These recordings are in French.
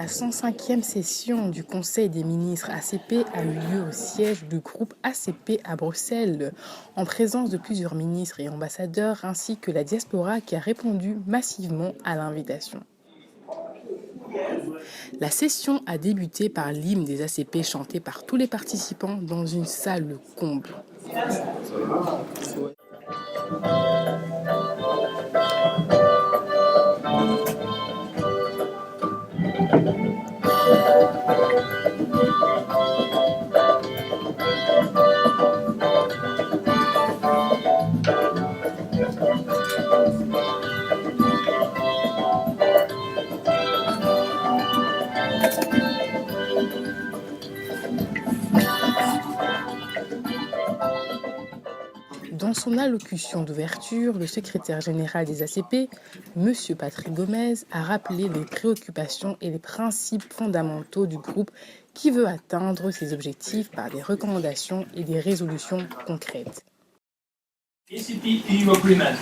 La 105e session du Conseil des ministres ACP a eu lieu au siège du groupe ACP à Bruxelles, en présence de plusieurs ministres et ambassadeurs ainsi que la diaspora qui a répondu massivement à l'invitation. La session a débuté par l'hymne des ACP chanté par tous les participants dans une salle comble. Dans son allocution d'ouverture, le secrétaire général des ACP, M. Patrick Gomez, a rappelé les préoccupations et les principes fondamentaux du groupe qui veut atteindre ses objectifs par des recommandations et des résolutions concrètes. ACP-EU agreement.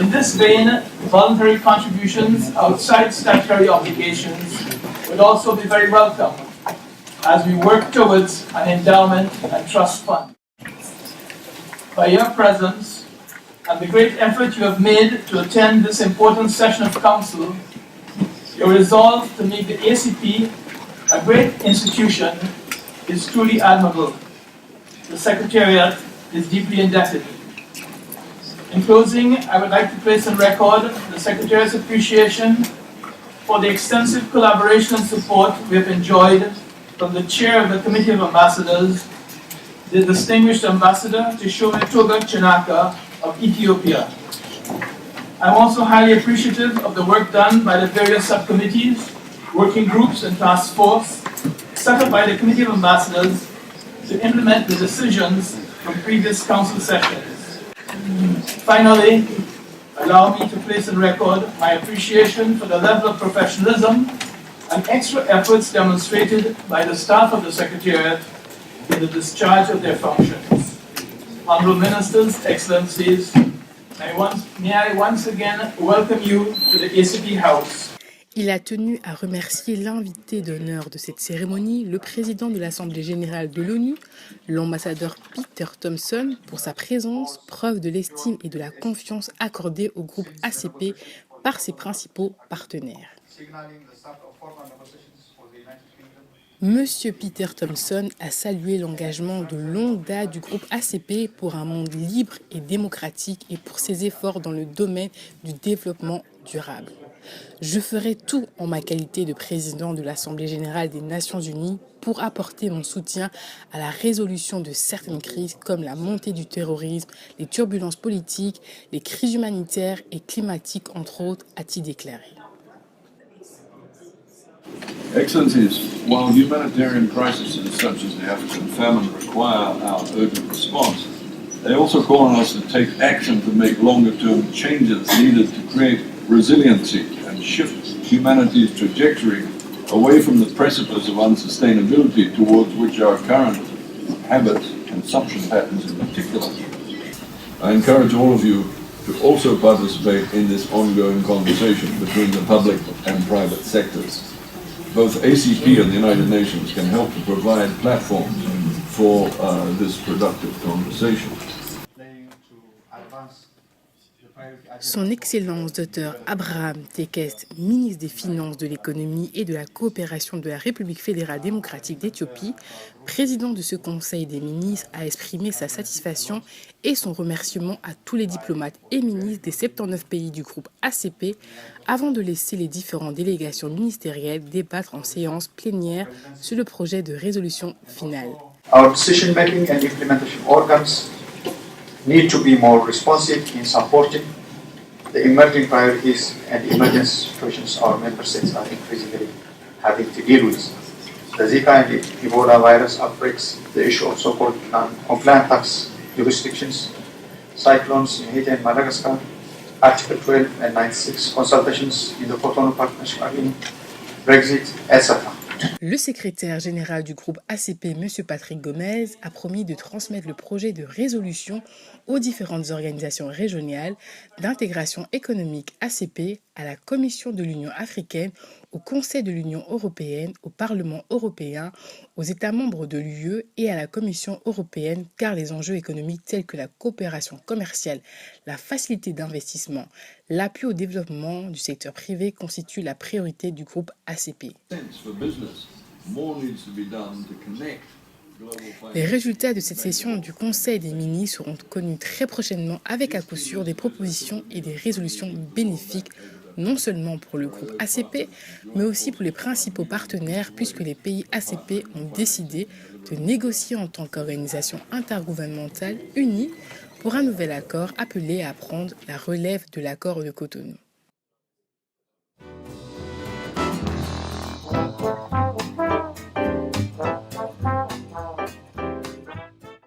In this vein, voluntary contributions outside statutory obligations would also be very welcome as we work towards an endowment and trust fund. By your presence and the great effort you have made to attend this important session of Council, your resolve to make the ACP a great institution is truly admirable. The Secretariat is deeply indebted. In closing, I would like to place on record the Secretariat's appreciation for the extensive collaboration and support we have enjoyed from the Chair of the Committee of Ambassadors, the distinguished Ambassador Tishome Toga Chinaka of Ethiopia. I'm also highly appreciative of the work done by the various subcommittees, working groups and task force set up by the Committee of Ambassadors to implement the decisions from previous Council sessions. Finally, allow me to place on record my appreciation for the level of professionalism and extra efforts demonstrated by the staff of the Secretariat in the discharge of their functions. Honourable Ministers, Excellencies, may I once again welcome you to the ACP House. Il a tenu à remercier l'invité d'honneur de cette cérémonie, le président de l'Assemblée générale de l'ONU, l'ambassadeur Peter Thompson, pour sa présence, preuve de l'estime et de la confiance accordée au groupe ACP par ses principaux partenaires. Monsieur Peter Thompson a salué l'engagement de longue date du groupe ACP pour un monde libre et démocratique et pour ses efforts dans le domaine du développement durable. Je ferai tout en ma qualité de président de l'Assemblée générale des Nations unies pour apporter mon soutien à la résolution de certaines crises comme la montée du terrorisme, les turbulences politiques, les crises humanitaires et climatiques entre autres, a-t-il déclaré. Excellencies, while humanitarian crises such as the African famine require our urgent response, they also call on us to take action to make longer-term changes needed to create resiliency and shift humanity's trajectory away from the precipice of unsustainability towards which our current habits, consumption patterns in particular. I encourage all of you to also participate in this ongoing conversation between the public and private sectors. Both ACP and the United Nations can help to provide platforms for this productive conversation. Son Excellence Dr Abraham Tekest, ministre des Finances, de l'Économie et de la Coopération de la République fédérale démocratique d'Éthiopie, président de ce Conseil des ministres, a exprimé sa satisfaction et son remerciement à tous les diplomates et ministres des 79 pays du groupe ACP avant de laisser les différentes délégations ministérielles débattre en séance plénière sur le projet de résolution finale. Our decision-making and implementation organs need to be more responsive in supporting the emerging priorities and emergency situations our member states are increasingly having to deal with. The Zika and Ebola virus outbreaks, the issue of so-called compliant tax jurisdictions, cyclones in Haiti and Madagascar, Article 12 and 96 consultations in the Cotonou Partnership Agreement, Brexit, etc. Le secrétaire général du groupe ACP, M. Patrick Gomez, a promis de transmettre le projet de résolution aux différentes organisations régionales d'intégration économique ACP à la Commission de l'Union africaine, au Conseil de l'Union européenne, au Parlement européen, aux États membres de l'UE et à la Commission européenne, car les enjeux économiques tels que la coopération commerciale, la facilité d'investissement, l'appui au développement du secteur privé constituent la priorité du groupe ACP. Les résultats de cette session du Conseil des ministres seront connus très prochainement avec à coup sûr des propositions et des résolutions bénéfiques non seulement pour le groupe ACP, mais aussi pour les principaux partenaires puisque les pays ACP ont décidé de négocier en tant qu'organisation intergouvernementale unie pour un nouvel accord appelé à prendre la relève de l'accord de Cotonou.